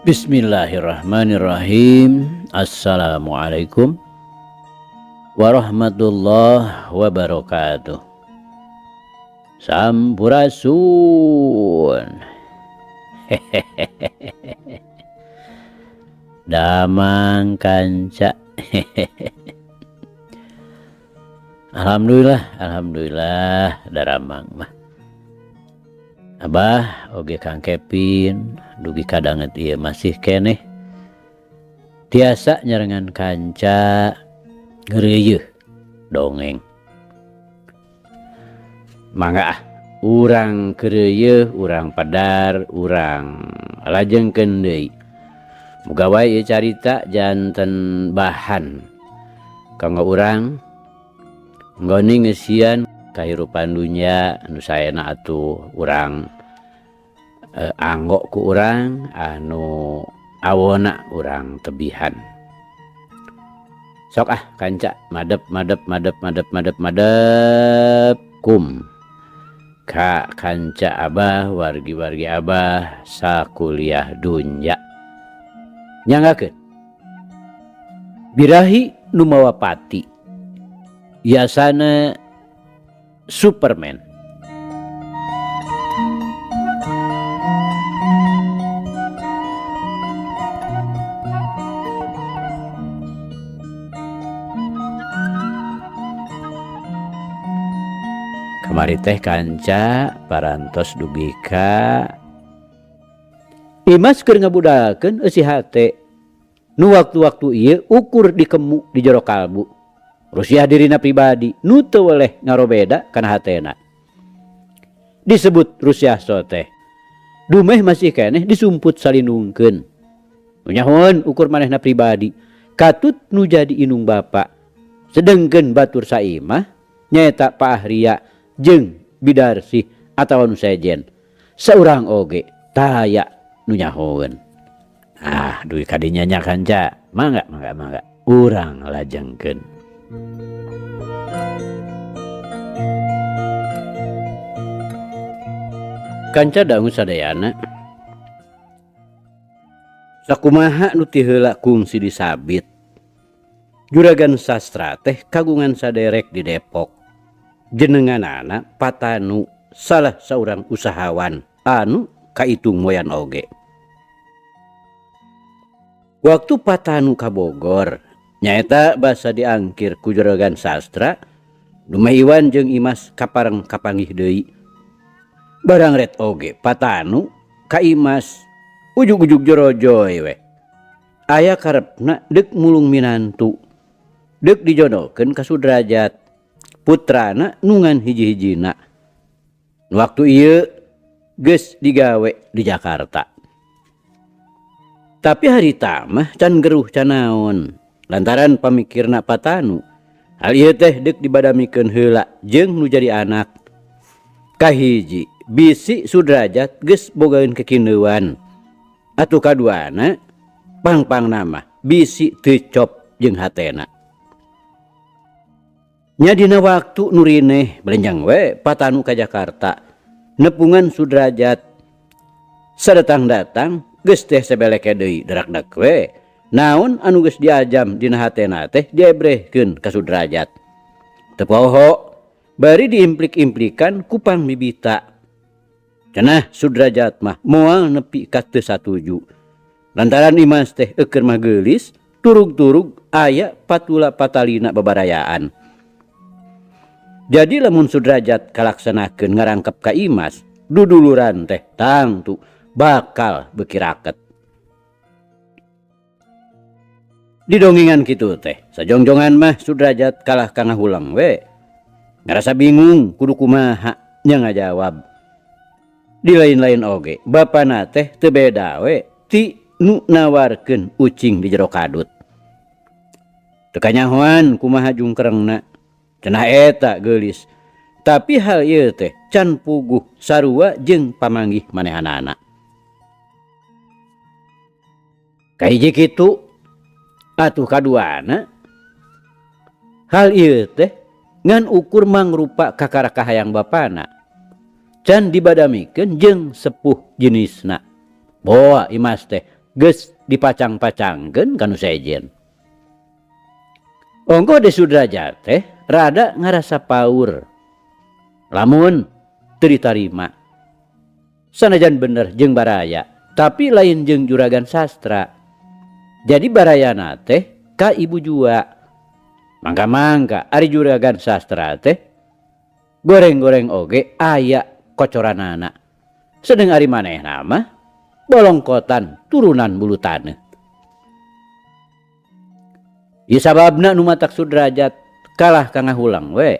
Bismillahirrahmanirrahim. Assalamualaikum warahmatullahi wabarakatuh. Sampurasun. Damang kanca. Alhamdulillah daramang mah. Abah oge Kang Kevin dugi kadanget ieu masih keneh tiasa nyarengan kanca ngeureuyeun dongeng. Mangga urang keureuyeun, urang padar, urang lajengkeun deui. Muga wae ieu carita janten bahan kanggo urang nggoni ngeusian kahirupan dunya anu saena atuh urang anggo ku urang anu awona urang tebihan. Sok kanca madep kum ka kanca abah wargi-wargi abah sakuliah dunya. Nyangakeun birahi nu mawa pati biasana Superman. Kamari teh kanca parantos dugi ka Imas keur ngabudakeun eusi hate nu waktu-waktu ieu ukur dikemu di jero kalbu. Rusiah dirina pribadi nu teu weleh ngarobeda kana hatena. Disebut rusiah soteh. Dumeh masih keneh disumput salindungkeun. Nyahoan ukur manehna pribadi. Katut nu jadi inung bapa. Sedengkeun batur saimah nyaeta Pak Ahria jeung Bidarsih atawa nu sejen. Saurang oge taya nu nyahoan. Duwi kadinya nya kanca. Mangga. Urang lajengkeun. Kanca dangu sadayana sakumaha nu ti heula kungsi disabit. Juragan sastra teh kagungan saderek di Depok. Jenenganana Patanu salah saurang usahawan anu kaitung moyan oge. Waktu Patanu ka Bogor nyaeta basa diangkir ku juragan sastra Dumeh Iwan jeung Imas kapareng kapanggih deui. Barang ret oge Patanu ka Imas ujug-ujug jorojoy we. Aya karepna deuk mulung minantu. Deuk dijodohkeun ka Sudrajat. Putrana nungan hiji-hijina. Waktu ieu geus digawe di Jakarta. Tapi harita mah can geruh can naon. Lantaran pamikirna Patanu hal ieu teh deuk dibadamikeun heula jeung nu jadi anak. Kahiji bisi Sudrajat geus bogaeun kekindeuan. Atuh kaduana pang-pangna mah bisi teu cop jeung hatena. Nya dina waktu nurineh belenjang we Patanu ka Jakarta. Nepungan Sudrajat sadatang-datang geus teh sebeleke deui derak-dak we. Naon anu geus diajam dina hatena teh diebrehkeun ka Sudrajat. Teu poho bari diimplik-implikan ku pangbibita. Cenah Sudrajat mah moal nepi ka teu satuju. Lantaran Imas teh eukeun mah geulis, turug-turug aya patula patalina babarayaan. Jadi lamun Sudrajat kalaksanakeun ngarangkep ka Imas, duduluran teh tangtu bakal beuki raket. Didongengan kitu teh sajongjongan mah Sudrajat kalah kangahulang we. Ngarasa bingung kudu kumaha nya ngajawab. Di lain-lain oge bapana teh teu beda we ti nu nawarkeun ucing di jero kadut. Teu kanyahoan kumaha jungkrengna. Cenah eta geulis. Tapi hal ieu teh can puguh sarua jeung pamanggih manehanana. Kahiji kitu atuh kaduana hal ieu teh ngan ukur mangrupa kakarakah hayang bapana can dibadamikeun jeung sepuh jenisna. Boa Imas teh geus dipacang-pacangkeun kanu sejen. Ongko de Sudrajat teh rada ngarasa paur. Lamun teu ditarima. Sanajan bener jeung baraya, tapi lain jeung juragan sastra. Jadi barayana teh ka ibu jua. Mangka-mangka ari juragan sastra teh goreng-goreng oge aya kocoranana. Sedeng ari manehna mah bolongkotan turunan bulu taneuh. Ieu sababna nu matak Sudrajat kalah kangahulang we.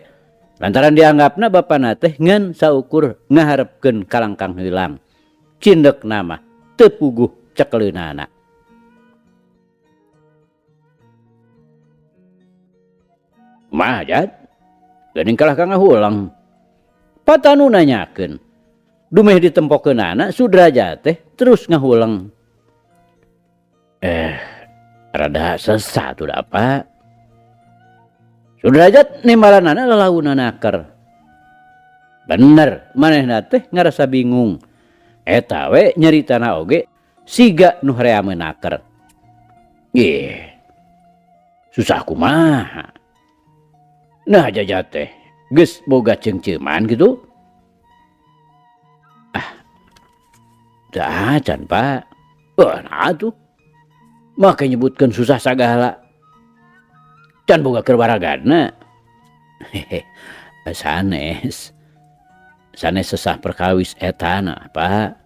Lantaran dianggapna bapana teh ngan saukur ngaharepkeun kalangkang heulang. Cindekna mah teu puguh cekeleunana. Kumaha Jat? Geuning kalah kangahulang. Patanu nanyakeun. Dumeh ditempokeunana Sudrajat teh terus ngahulang. Rada sesat udah apa? Sudrajat nimbalanana lalaunana naker. Bener, manehna teh ngarasa bingung. Eta we nyeritana oge siga nu horeameun naker. Susah kumaha. Nah Jajat teh geus boga ceungceuman gitu. Teu acan Pak. Nah atuh. Make nyebutkeun susah sagala. Can boga keur baragana. Sanes sesah perkawis etana Pak.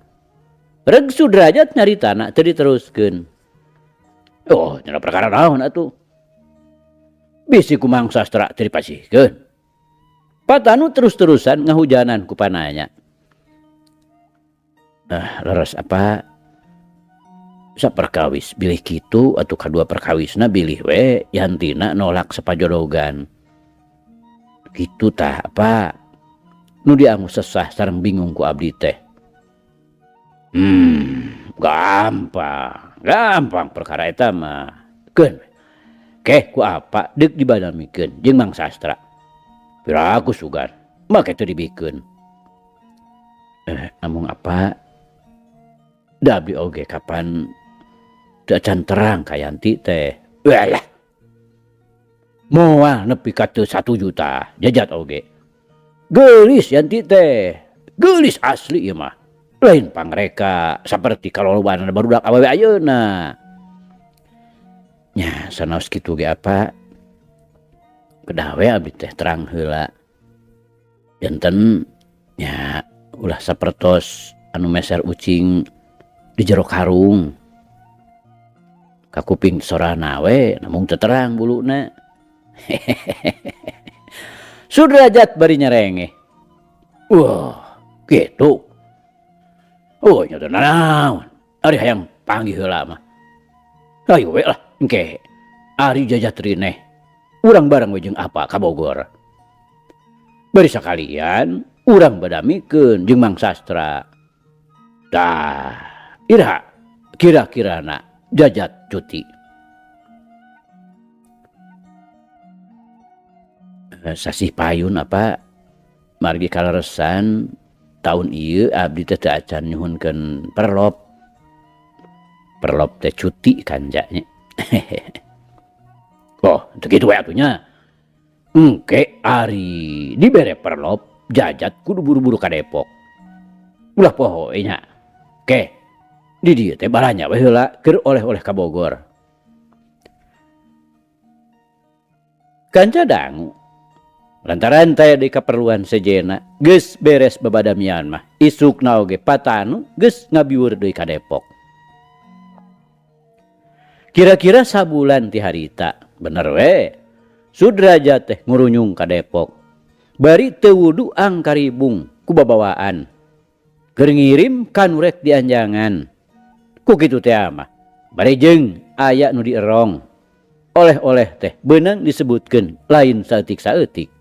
Reg Sudrajat nyaritana teu diteruskeun. Nya perkara naon atuh? Bisi kumang sastra teu dipasihkeun. Patanu terus-terusan ngahujanan ku pananya. Leres apa? Saperkawis bilih kitu atuh kadua perkawisna bilih we yantina nolak sapajodogan. Kitu tah apa? Nu diangu sesah sareng bingung ku abdi teh. Gampang perkara eta mah. Keun. Keh ku apa deuk dibadamikeun jeung Mang Sastra. Piraku sugan, make teu dibikeun. Namung apa? Da abdi oge kapan teu acan terang ka Yanti teh. Walah. Moal nepi ka teu 1 juta, Jajat oge. Geulis Yanti teh. Geulis asli ieu mah. Lain pangreka saperti kalolobana barudak awewe ayeuna. Nya sanaos kitu ge apa? Kedah we abdi teh terang heula. Janten nya ulah sapertos anu meser ucing di jero karung. Ka kuping sorana we namung teu terang buluna. Sudrajat bari nyerengeh. Kitu. Nya teu naon. Ari hayang panggih heula mah. Hayu we lah engke. Ari Jajat rineh. Urang bareng we jeung apa ka Bogor. Bari sakalian urang badamikeun jeung Mang Sastra. Tah, iraha kira-kirana Jajat cuti. Sasih payun apa margi kaleresan tahun ieu abdi teh teu acan nyuhunkeun perlop. Perlop teh cuti kanjanya. Teu kitu we atunya. Engke ari dibere perlop Jajat kudu buru-buru ka Depok. Ulah poho nya. Ke di dieu teh balanya we heula keur oleh-oleh ka Bogor. Kanca dangu. Lantaran taya di kaperluan sejena geus beres babadamian mah isukna oge patanu geus ngabiwur deui ka Depok. Kira-kira sabulan ti harita bener we Sudrajat teh ngurunyung ka Depok. Bari teu wudu angkaribung ku babawaan. Keur ngirim kanurek di anjangan. Ku kitu teh mah bari jeung aya nu dierong. Oleh-oleh teh beunang disebutkeun lain saeutik-saeutik.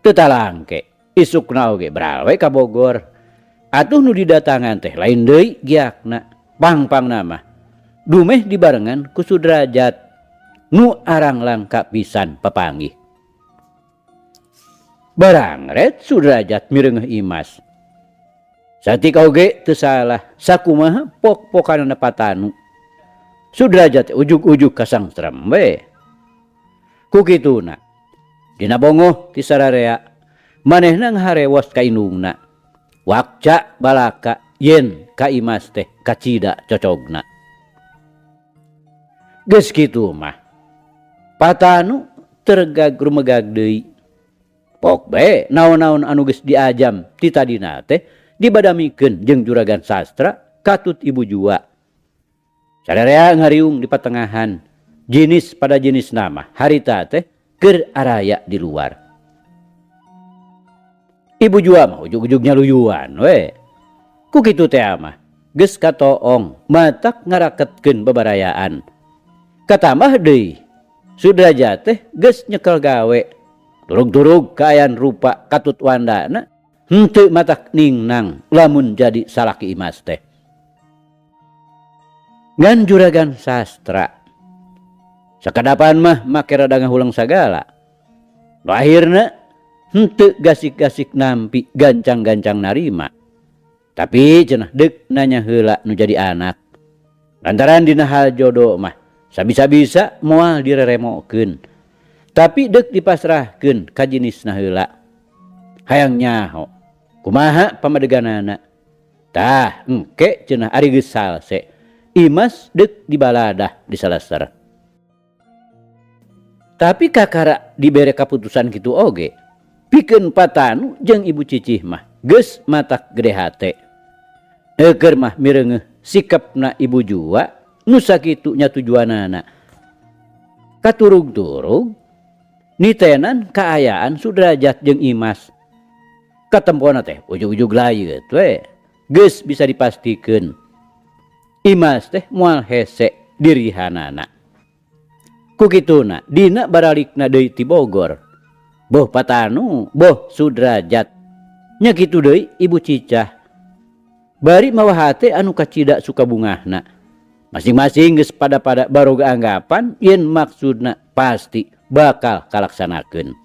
Teu talangke isukna oge beral we ka Bogor. Atuh nu didatangan teh lain deui giakna. Pang-pangna mah dumeh dibarengan ku Sudrajat nu arang langka pisan papanggih. Barang ret Sudrajat mireungeuh Imas. Satik oge teu salah sakumaha pok-pokanana Patanu. Sudrajat ujug-ujug kasangstrem we. Ku kituna dina bongoh ti sararea manehna ngaharewas ka indungna. Wakca balaka yen ka Imas teh kacida cocogna. Geus kitu mah Patanu tergag rumegag deui. Pok bae naon-naon anu geus diajam ti tadina teh dibadamikeun jeung juragan sastra katut ibu jua. Sadarea ngariung di patengahan jenis pada jenis nama harita teh keur araya di luar. Ibu jua mah ujug-ujugnya luyuan we. Ku kitu teh mah geus katoong matak ngaraketkeun babarayaan. Katambah deui Sudrajat teh geus nyekel gawe. Turug-turug kaayaan rupa katut wandana henteu matak ningnang lamun jadi salaki Imas teh. Ngan juragan sastra sakadapan mah make rada ngahulang sagala. Nu akhirna henteu gasik-gasik nampi gancang-gancang narima. Tapi cenah deuk nanya heula nu jadi anak. Lantaran dina hal jodoh mah sabisa-bisa moal direremokeun. Tapi deuk dipasrahkeun ka jenisna heula. Hayang nyaho kumaha pamadeganana. Tah engke cenah ari geus salse Imas deuk dibaladah di Salester. Tapi kakara dibere kaputusan kitu oge pikeun Patanu jeung ibu cicih mah geus matak gede hate. Eukeur mah mireungeuh sikapna ibu jua nu sakitu nya tujuanana. Katurug-turug nitenan kaayaan Sudrajat jeung Imas. Katempona teh ujug-ujug layeut we geus bisa dipastikeun Imas teh moal hese dirihanana. Ku kituna dina baralikna deui ti Bogor boh Patanu boh Sudrajat nya kitu deui ibu cicah bari mawa hate anu kacida sukabungahna. Masing-masing geus pada-pada baroga anggapan yen maksudna pasti bakal kalaksanakeun.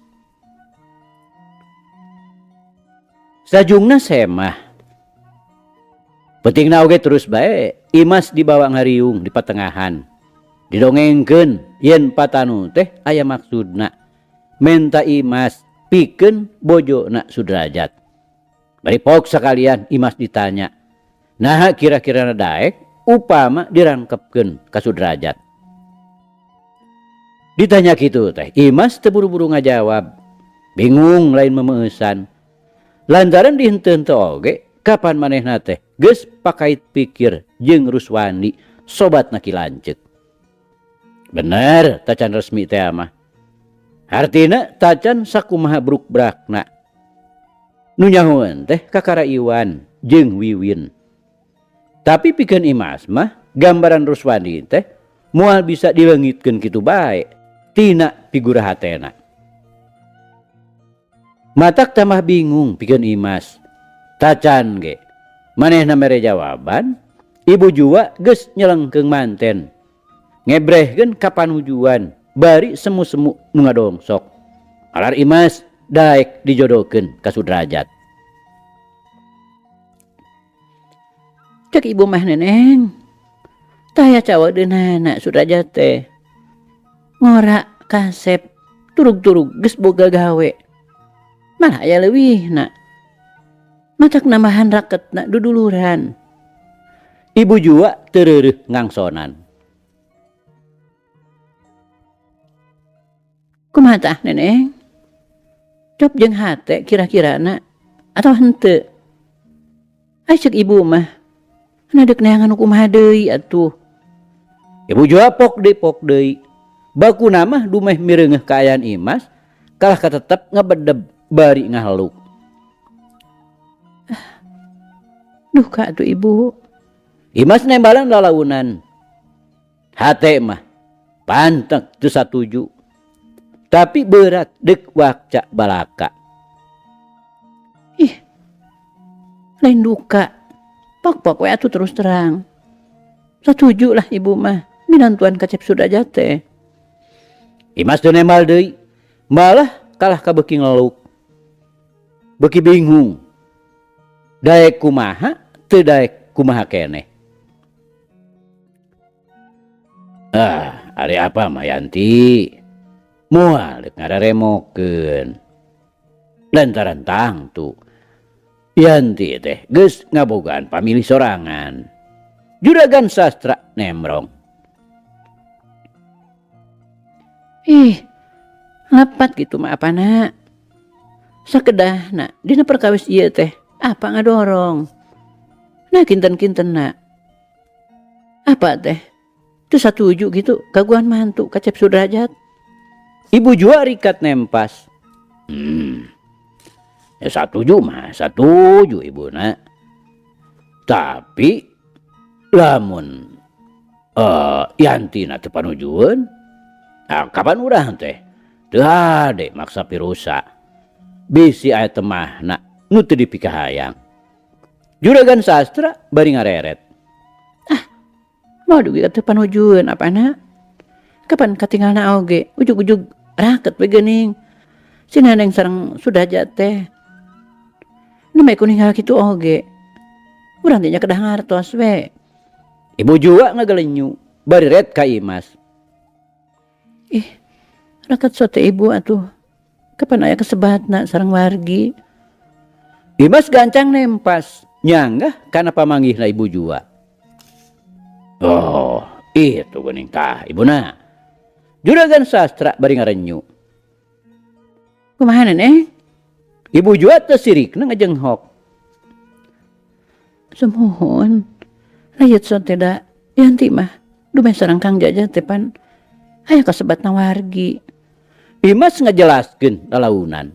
Sajungna semah pentingna oge terus bae Imas dibawa ngariung di patengahan. Didongengkeun yen Patanu teh aya maksudna menta Imas pikeun bojona Sudrajat. Bari pok sakalian Imas ditanya, naha kira-kira daek upama dirangkepkeun ka Sudrajat. Ditanya kitu teh Imas teu buru-buru ngajawab. Bingung lain memeusan. Lantaran dihenteu-henteu oge kapan manehna teh geus pakait pikir jeung Ruswandi sobatna Ki Lanceuk. Bener tacan resmi teh mah. Artina tacan sakumaha bruk-brakna. Nu nyahoeun teh kakara Iwan jeung Wiwin. Tapi pikeun Imas mah gambaran Ruswandi teh moal bisa dileungitkeun kitu bae tina figura hatena. Matak tambah bingung pikeun Imas. Tacan ge manehna mere jawaban, ibu jua geus nyelengkeung manten. Ngebrehkeun ka panujuan bari semu-semu nu ngadongsok. Alar Imas daek dijodohkeun ka Sudrajat. Cek ibu mah neneng. Taya cawadeunana Sudrajat teh. Ngora kasep turug-turug geus boga gawe. Malah aya leuwihna. Matak nambahan raketna duduluran. Ibu jua teu ngangsonan. Kumaha tah neneng? Cop jeung hate kira-kirana atau henteu? Ai ceuk ibu mah nadek neangan kumaha deui atuh. Ibu jua pok deui. Bakuna mah dumeh mireungeuh kaayaan Imas kalah katetep ngabedeb bari ngaheluk. Duh ka atuh ibu. Imas nembalan lalaunan. Hate mah pantek teu satuju. Tapi berat deuk wakca balaka. Ih. Lain duka. Pok-pok we atuh terus terang. Satuju lah ibu mah minantuan kacep Sudrajat teh. Imas teu nembal deui. Malah kalah ka beuki ngeluk. Beuki bingung. Daek kumaha teu daek kumaha keneh. Ari apa mah Yanti? Moal dek ngararemokeun. Lantaran tangtu Yanti teh geus ngabogaan pamilih sorangan. Juragan sastra nemrong. Lepat gitu mah apana? Sakedahna dina perkawis ieu teh apa ngadorong? Nah kinten-kinten nak. Apa teh? Itu satuju gitu kaguan mantu kacep Sudrajat. Ibu jua rikat nempas. Ya satuju mah satuju ibu nak. Tapi lamun Yanti na teu panujueun, kapan urang teh teu hade maksa pirusa. Bisi aya temahna nu teu dipikahayang. Juragan sastra bari ngareret. Mau dugi teu panujueun apana? Kapan katinggalna oge ujug-ujug raket we geuning. Si Neneng sareng Sudrajat teh. Nu make kuningal kitu oge. Urang teh nya kedah ngartos we. Ibu jua ngagelenyu bari ret ka Imas. Raket sote ibu atuh. Kapan aya kesebatna sareng wargi? Imas gancang nempas nyanggah kana pamanggihna ibu jua. Oh, itu geuning tah ibuna. Juragan sastra bari ngarenyu. Kumaha Neneng? Ibu jua teu sirikna ngajenghok. Sumuhun. Layet sote da Yanti mah dumeh sareng Kang Jajat teh pan aya kasebatna wargi. Imas ngajelaskeun lalaunan.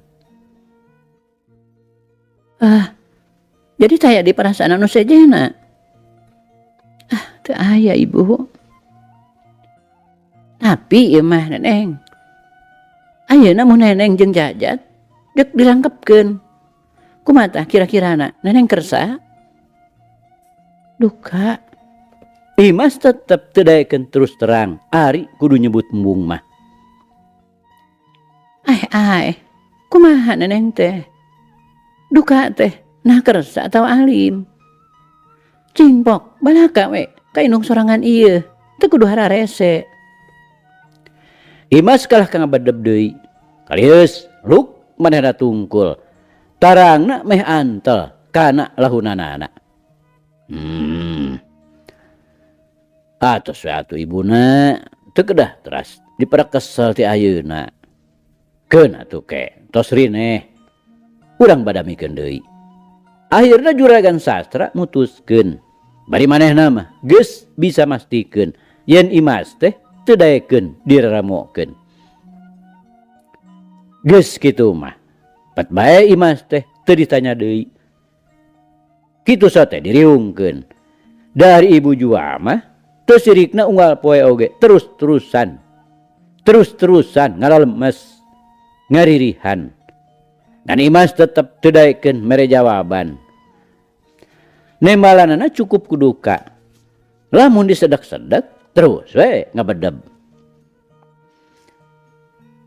Jadi taya di perasaan anu sejena. Teu aya ibu. Tapi ieu mah Neneng. Ayeuna mun Neneng jeung Jajat dek dirangkepkeun. Kumaha tah kira-kirana Neneng kersa? Duka. Imas tetep teu daekeun terus terang, ari kudu nyebut embung mah. Kumaha Neneng teh? Duka teh nah kersa atau alim? Cingpok balaka we ka indung sorangan ieu teu kudu hararese. Imas kalah ka ngabadeb deui. Kalius luk manehna tungkul. Tarangna meh antel kana lahunanana. Atos we atuh ibuna teu kedah teras diparekesel ti ayeuna. Keun atuh ke tos rineh. Urang badamikeun deui. Akhirna juragan sastra mutuskeun bari manehna mah geus bisa mastikeun yen Imas teh teu daekeun diraramokeun. Geus kitu mah pat bae Imas teh teu ditanya deui. Kitu sote diriungkeun. Dari ibu jua mah teu sirikna unggal poe oge terus-terusan ngaralemes ngaririhan. Dan Imas tetep teu daekeun mere jawaban. Nembalanana cukup kuduka. Lamun disedek-sedek terus we ngabedeb.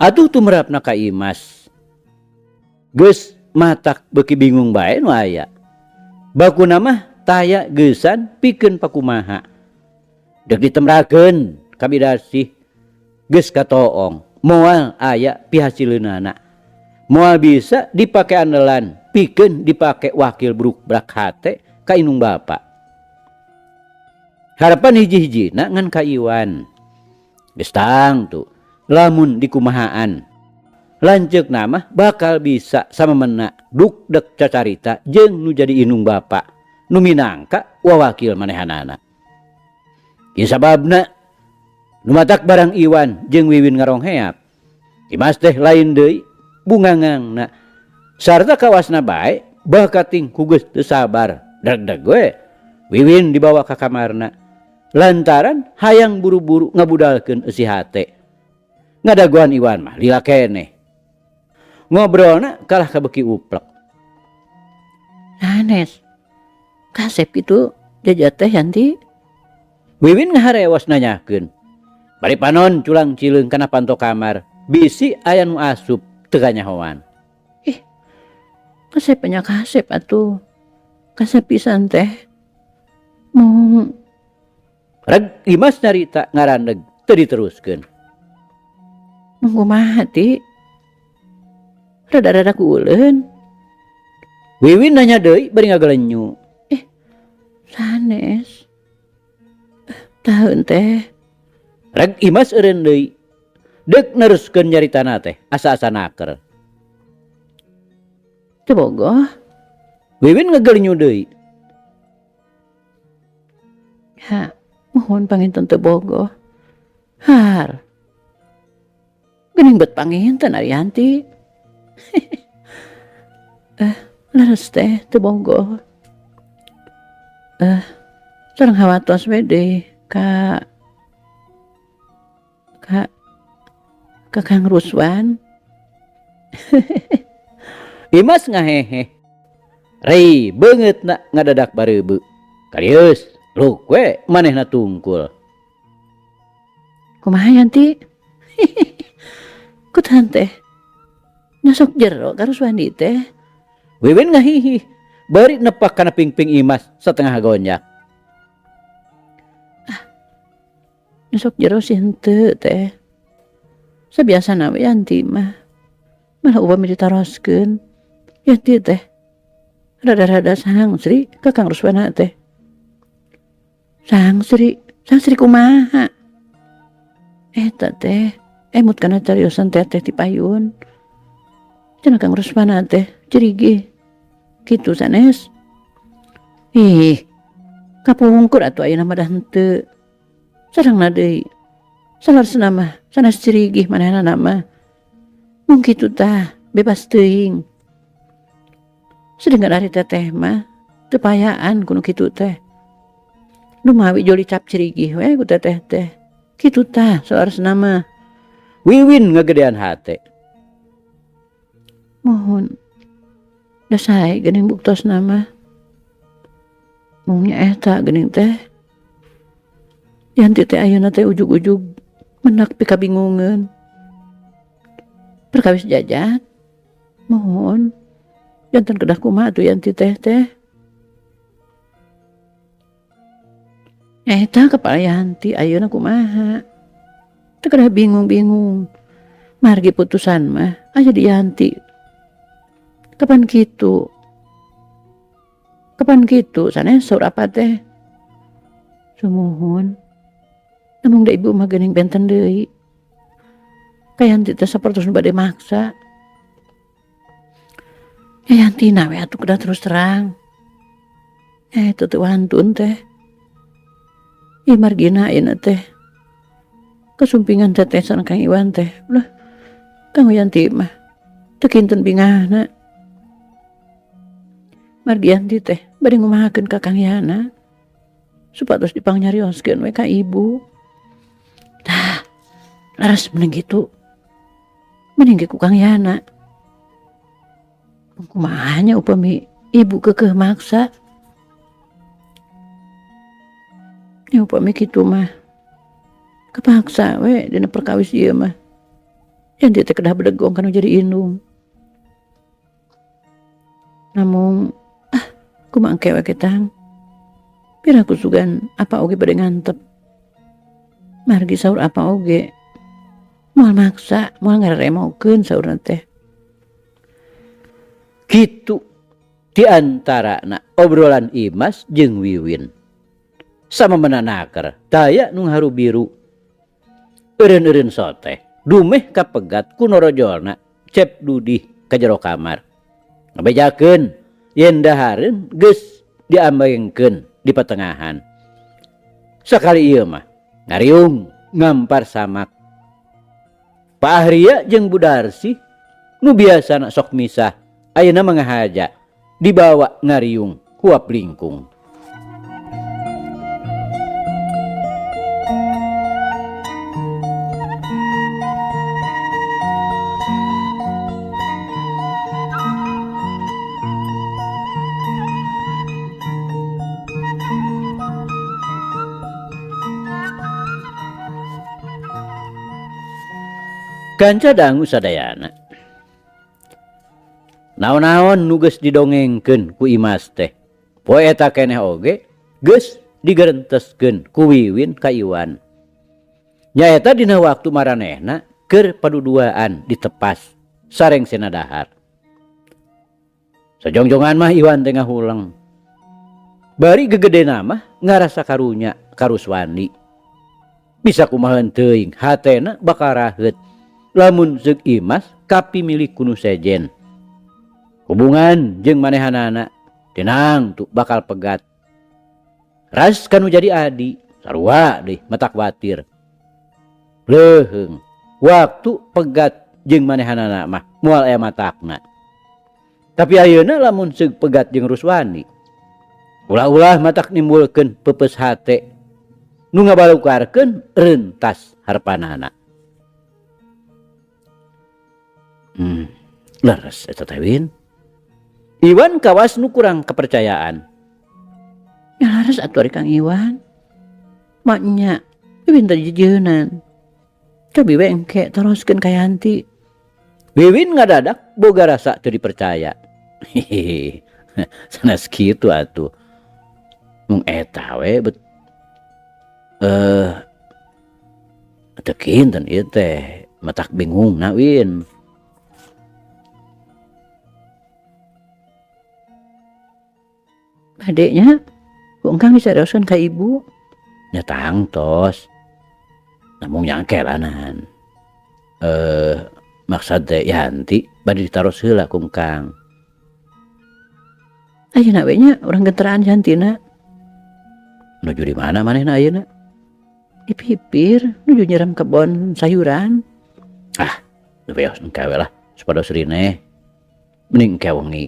Atuh tumrapna ka Imas. Geus matak beuki bingung bae nu aya. Bakuna mah taya geusan pikeun pakumaha. Dek ditemrakeun kabidasih geus katoong moal aya pihasileunana. Moal bisa dipake andelan pikeun dipake wakil buruk brak hate ka indung bapa. Harapan hiji-hijina ngan ka Iwan. Geus tangtu lamun dikumahaan lanceukna mah bakal bisa samemena duk-dek cacarita jeung nu jadi indung bapa nu minangka wawakil manehanana. Ieu sababna nu matak barang Iwan jeung Wiwin ngarongheap. Imas teh lain deui bungangangna sarta kawasna bae bakating ku geus teu sabar deg-deg we Wiwin dibawa ka kamarna lantaran hayang buru-buru ngabudalkeun eusi hate. Ngadaguan Iwan mah lila keneh. Ngobrolna kalah kabeuki uplek. Nanes. Kasep kitu Jajat teh Yanti. Wiwin ngaharewas nanyakeun. Bari panon culang cileung kana panto kamar, bisi aya nu asup teu kanyahoan. Kasep nya kasep atuh. kasapisan teh mau Reg Imas nyarita ngarandeg teu diteruskeun. kumaha ti rada-rada kuuleun Wiwin nanya deui bari ngagelenyu. sanes taheun teh Reg Imas eureun deui. Deuk neruskeun nyaritana teh asa-asa naker. teu bogoh. Wiwin ngagelenyu deui. Ha, mohon panginten teu bogoh. Har. Geuning bet panginten Arianti. Leres teh teu bogoh. Sareng hawatos we deui ka Kang Ruswan. Imas ngahehe. Rei beungeut na ngadadak bareubeut. Karius, luk we manehna tungkul. Kumaha Yanti? Kutaan teh. Nyosok jero ka Ruswan di teh. Wiwin ngahihi. Bari nepak kana pingping Imas setengah gonyak. Nyosok jero sih henteu teh. Sabiasana we Yanti mah. Malah upami ditaroskeun. Yanti teh rada-rada sangsri ka Kang Ruswana teh. Sangsri kumaha? Eta teh emut kana cariosan teteh ti payun. Cenah Kang Ruswana teh cirigi. Kitu sanes. Ih, kapungkur atuh ayeuna mah dah henteu. Sarengna deui. Salaresna mah sanes cirigi manehna mah. Mung kitu tah bebas teuing. Sedengkan ari teteh mah teu payaan kudu kitu teh. Dumawi joli cap cirigih we ku teteh teh. Kitu tah salaresna mah. Wiwin ngagedean hate. Mohon da sae geuning buktosna mah. Mung nya eta geuning teh. Yanti teh ayeuna teh ujug-ujug mendak pi kabingungeun. Perkawis jajat. Mohon janten kedah kumaha atuh Yanti teh. Eta kepala Yanti ayeuna kumaha. Teu kedah bingung-bingung. Margi putusan mah aya di Yanti. Kapan kitu? Sanes saur apa teh? Sumuhun. Namung da ibu mah geuning benten deui. Ka Yanti teh sapertos bade maksa. Yanti na we atuh kedah terus terang. Eta teu wantun teh. Ieu margina ayeuna teh. Kasumpingan teteh sareng Kang Iwan teh. Ulah Kang Yanti mah teu kinten bingahna. Margi Yanti teh bari ngumahakeun ka Kang Yana supados dipangyarioskeun we ka ibu. Tah, laras mending kitu. Mending ku Kang Yana. Kumaha nya upami ibu keukeuh maksa. Ya upami kitu mah kepaksa we dina perkawis ieu mah. Yanti teh kedah bedegong kana jadi indung. Namun kumangke we ketang. Piraku sugan apa oge bade ngantep. Margi saur apa oge. Moal maksa, moal ngareremokeun saurna teh. Kitu di antarana obrolan Imas jeung Wiwin. Sama menanaker daya nu haru biru. Eureun-eureun soteh dumeh kapegat ku norojolna cep dudih ka jero kamar. Ngabejakeun yen dahareun geus diambengkeun di patengahan. Sakali ieu mah ngariung ngampar samak. Pak Ahria jeung Bu Darsi nu biasana sok misah ayeuna mangahaja dibawa ngariung huap lingkung. Kanca dangu sadayana. Naon-naon nu geus didongengkeun ku Imas teh Poe eta keneh oge geus digerenteskeun ku Wiwin ka Iwan. Nyaeta dina waktu maranehna keur paduduaan ditepas sareng sena dahar. Sajongjongan mah Iwan teh ngahuleng. Bari gegedena mah ngarasa karunya ka Ruswandi. Bisa kumaha teuing hatena bakal raheut lamun zeug Imas kapimilih ku nu sejen. Hubungan jeung manehanana tenang tuh bakal pegat. Ras kanu jadi adi sarua deui mata kuatir. Leuheung waktu pegat jeung manehanana mah moal aya matakna. Tapi ayeuna lamun seug pegat jeung Ruswandi ulah-ulah matak nimbulkeun peupeus hate nu ngabalukarkeun reuntas harpanana. Leres eta teh Win. Iwan kawas nu kurang kepercayaan. Ya laras atuh ari Kang Iwan. Maknya Wiwin teh jejeunan. Cobi we engke teruskeun ka Yanti. Wiwin ngadadak boga rasa teu dipercaya. Hehehe. Sanes kitu atuh. Mung eta we teu kinten ieu teh matak bingungna Win. Adeknya, ku engkang disarioskeun ka ibu. Nya tangtos. Namung nyangkelanan. Maksud teh Yanti bade ditaros heula ku engkang. Ayeuna we nya urang genteraan Yantina. Nuju di mana manehna ayeuna? Di pipir nuju nyiram kebon sayuran. Nu beos engke we lah supados rine. Mending engke wengi.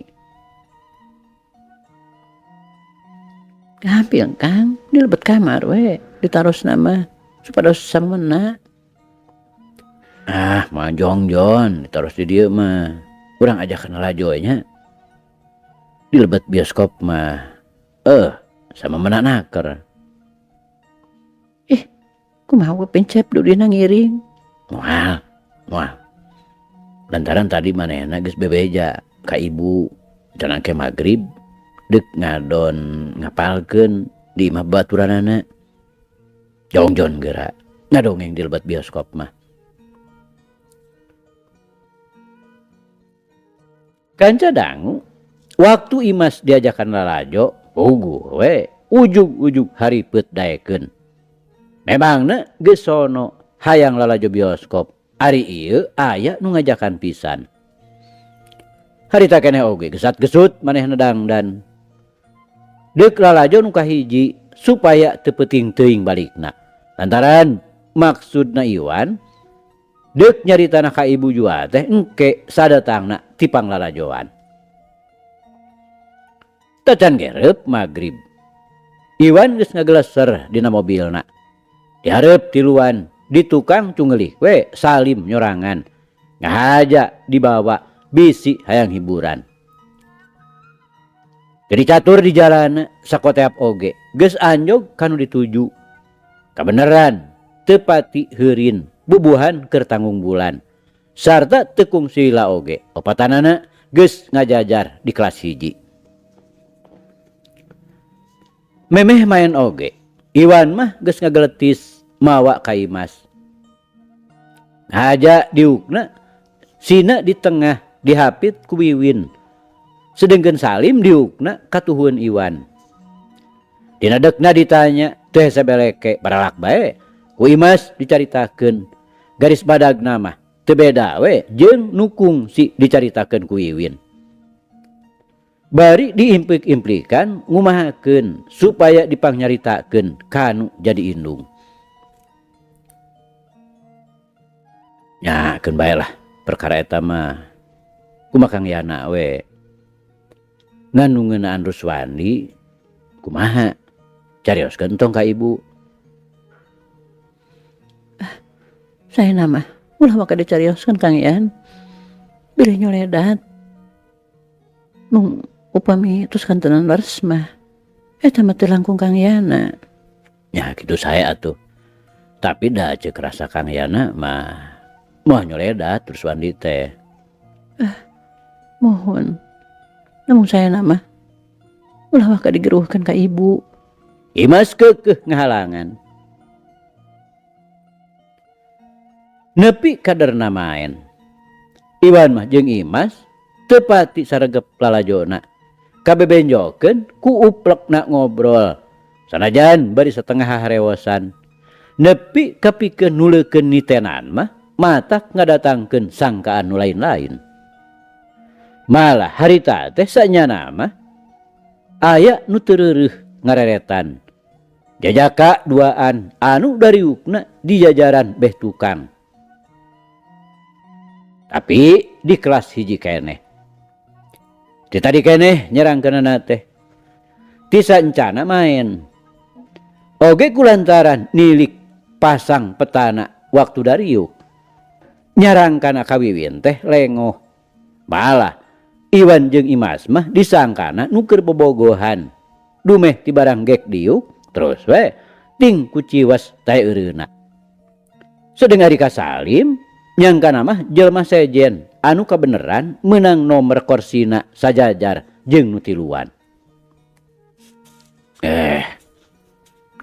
Gampil Kang, dilebet kamar we, ditaros nama supados samena. Mah jongjon ditaros di dieu mah. Urang ajakeun lajoy nya. Dilebet bioskop mah. Sama menanaker. Kumaha we pencep du dina ngiring. Moal. Lantaran tadi manehna geus bebeja ka ibu cenah ke magrib deuk ngadon ngapalkeun di imah baturanana. Jongjon geura ngadongeng di lebat bioskop mah. Kanca dangu waktu Imas diajakan lalajo puguh we ujug-ujug haripeut daekeun. Memangna geus sono hayang lalajo bioskop. Ari ieu aya nu ngajakan pisan. Harita keneh oge gesat-gesut manehna dangdan. Deuk lalajo nu kahiji supaya teu peuting teuing balikna. Lantaran maksudna Iwan deuk nyaritana ka ibu jua teh engke sadatangna ti panglalajoan. Tacan gereup magrib. Iwan geus ngageleser dina mobilna. Dihareup tiluan di tukang cungelih we salim nyorangan. Ngahaja dibawa bisi hayang hiburan. Jadi catur di jalan sakoteap oge geus anjog kanu dituju. Kabeneran teu pati heurin bubuhan keur tanggung bulan. Sarta teu kungsi lila oge opatanana geus ngajajar di kelas 1. Memeh main oge. Iwan mah geus ngageletis mawa ka Imas. Haja diukna sina di tengah dihapit ku Wiwin. Sedengkeun Salim diukna katuhun Iwan. Dina deukna ditanya teh sabeleke baralak bae ku Imas dicaritakeun garis badagna mah teu beda we jeung nu kungsi dicaritakeun ku Wiwin. Bari diimplik-implikan ngumahakeun supaya dipangnyaritakeun kanu jadi indung. Nyakeun bae lah perkara eta mah kumaha Kang Yana we. Nganu ngeunaan Ruswandi kumaha carioskeun tong ka ibu. Saya nama ulah maka dicarioskeun Kang Yan. Bilih nyoledat. Nung upami terus kantenan leres mah eta mah teu langkung Kang Yana. Ya kitu saya atuh. Tapi da ceuk rasa Kang Yana mah moal nyoledat Ruswandi teh. Mohon. Namun saya nama ulah waka digeruhkan ka ibu. Imas kekeh ngahalangan. Nepi kaderna maen. Iwan mah jeung Imas tepati saregep lalajona. Kabebenjokeun ku uplekna ngobrol. Sanajan bari setengah harewosan. Nepi kapikeun nuleukeun nitenan mah matak ngadatangkeun sangkaan nu lain-lain. Malah harita teh sanyana mah aya nu teu reureuh ngareretan. Jajaka duaan anu dariukna di jajaran beh tukang. Tapi di kelas hiji keneh. Ti tadi keneh nyerangkeunana teh. Ti saencana maen. Oge kulantaran nilik pasang petana waktu dariuk. Nyarangkana kawiwin teh lengoh. Malah Iwan jeung Imas mah disangkana nu keur bobogohan. Dumeh ti barang gek diuk terus we ting kuciwas tae eureuna. Sedengari ka Salim nyangkana mah jelema sejen anu kabeneran meunang nomor korsina sajajar jeung nu tiluan.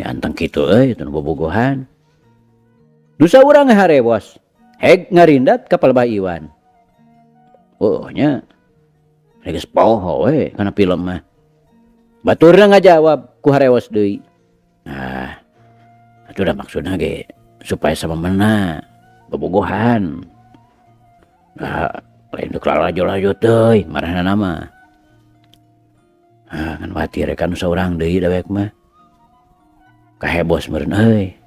Nyanteng kitu euy teu bobogohan. Dusa urang harewos heg ngarindat ka palebah Iwan. Oh nya geus poho we kana film mah. Baturna ngajawab ku harewos deui. Nah, atuh da maksudna ge supaya samemena bobogohan. Nah, lain teu lalajo-lajo teuy marahna mah. Kan watir kan saurang deui dewek mah. Kahebos meureun euy.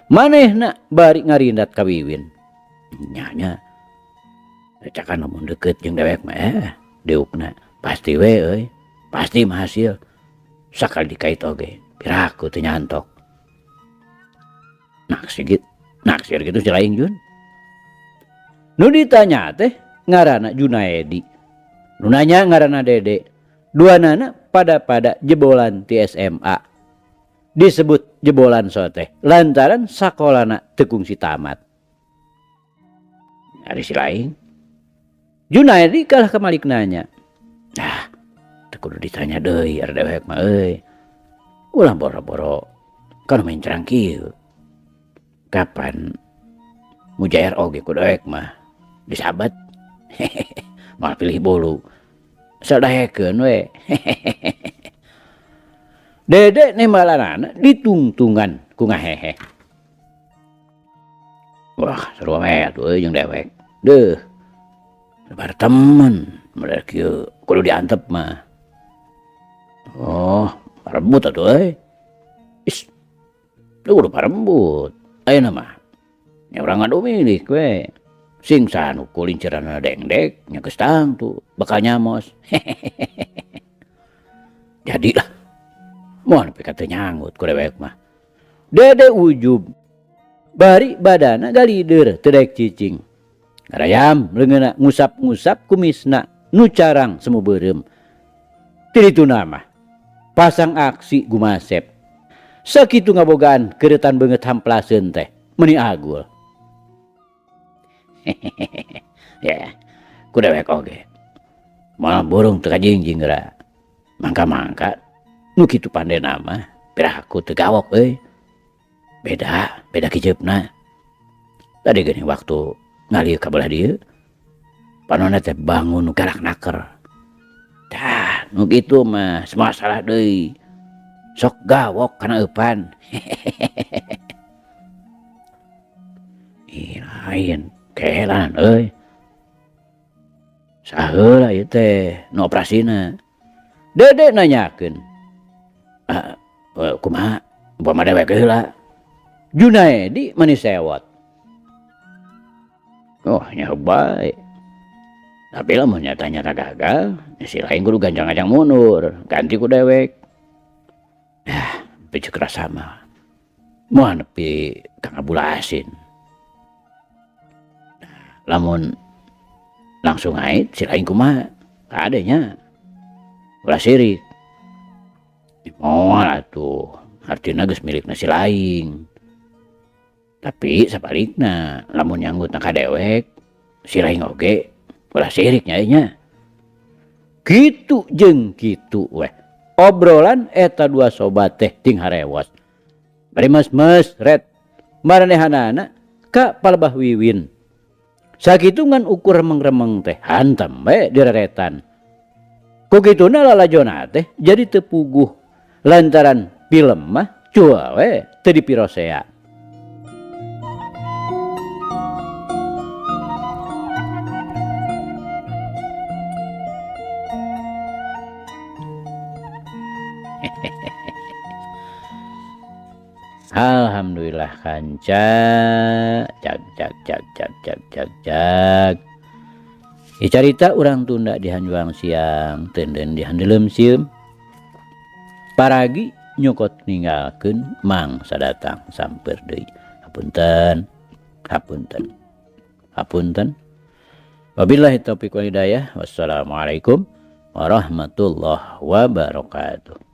Manehna bari ngarindat ka Wiwin. Nya cakan lamun deukeut jeung dewek mah deukna pasti we euy. Pasti mah hasil. Sakal dikait oge piraku teu nyantok. Naksir gitu si laing Jun. Nu ditanya teh ngaranna Junaedi. Nu nanya ngaranna Dede. Duanana pada jebolan ti SMA. Disebut jebolan soteh lantaran sakolana teu kungsi tamat. Ari si laing Junaedi kalah kamalik nanya. Teu kudu ditanya deui ari dewek mah euy. Ulah boro-boro kana main cerang kieu. Kapan mujair oge ku dewek mah disabat. Malah pilih bolu. Sadahekeun we. Dede nembalanana ditungtungan ku ngahehe. Wah, seru ame atuh euy jeung dewek. Deuh. Lebar temen, model kieu kudu diantep mah. Oh, parebut atuh euy. Is. Teu kudu parebut. Ayeuna mah nya urang ngadu milik we. Sing sanu kulinceranna dengdek nya geus tangtu bakal nyamos. Jadilah moal nepi ka teu nyangut ku dewek mah. Dede ujub. Bari badana galideur teu daek cicing. Ngarayam leungeunna ngusap-ngusap kumisna nu carang semu beureum. Ti dituna mah pasang aksi gumasep. Sakitu ngabogaan keuretan beungeut hamplaseun teh meuni agul. Ya, ku dewek oge. Moal burung teu kajingjing geura. Mangka-mangka nu kitu pandena mah piraku teu gawok euy. Beda kiceupna. Tadi geuning waktu ngalieu ka belah dieu panonna teh bangun nu galak naker. Tah, nu kitu mah masalah deui. Sok gawok kana eupan. Lain kehelan euy. Saheula ieu teh nu operasina. Dede nanyakeun. Kumaha? Umpama dewek heula. Junaedi mani sewot. Oh, nya bae. Tapi lamun nyata-nyata gagal, si lain kudu ganjang-ganjang mundur, ganti ku dewek. Picu kerasa mah. Moal nepi ka ngabulasin. Lamun langsung ait si lain kumaha? Kadenya. Ulah sirik. Moal atuh, artina geus milikna si lain. Tapi sabalikna lamun nyanggut ka dewek si lain oge ulah sirik nya nya. Kitu jeung kitu weh. Obrolan eta dua sobat teh ting harewas. Bari mes red maranehanana ka palebah Wiwin. Sakitu ngan ukur remeng-remeng teh hantam we direretan. Ku kituna lalajona teh jadi teu puguh lantaran film mah cua we teu dipirosea. Alhamdulillah kanca jag. Carita urang tunda di hanjuang siang tenden di handelem sieum. Paragi nyokot ninggalkeun mangsa datang samper deui. Hapunten. Wabillahi taufiq wal hidayah. Wassalamualaikum warahmatullahi wabarakatuh.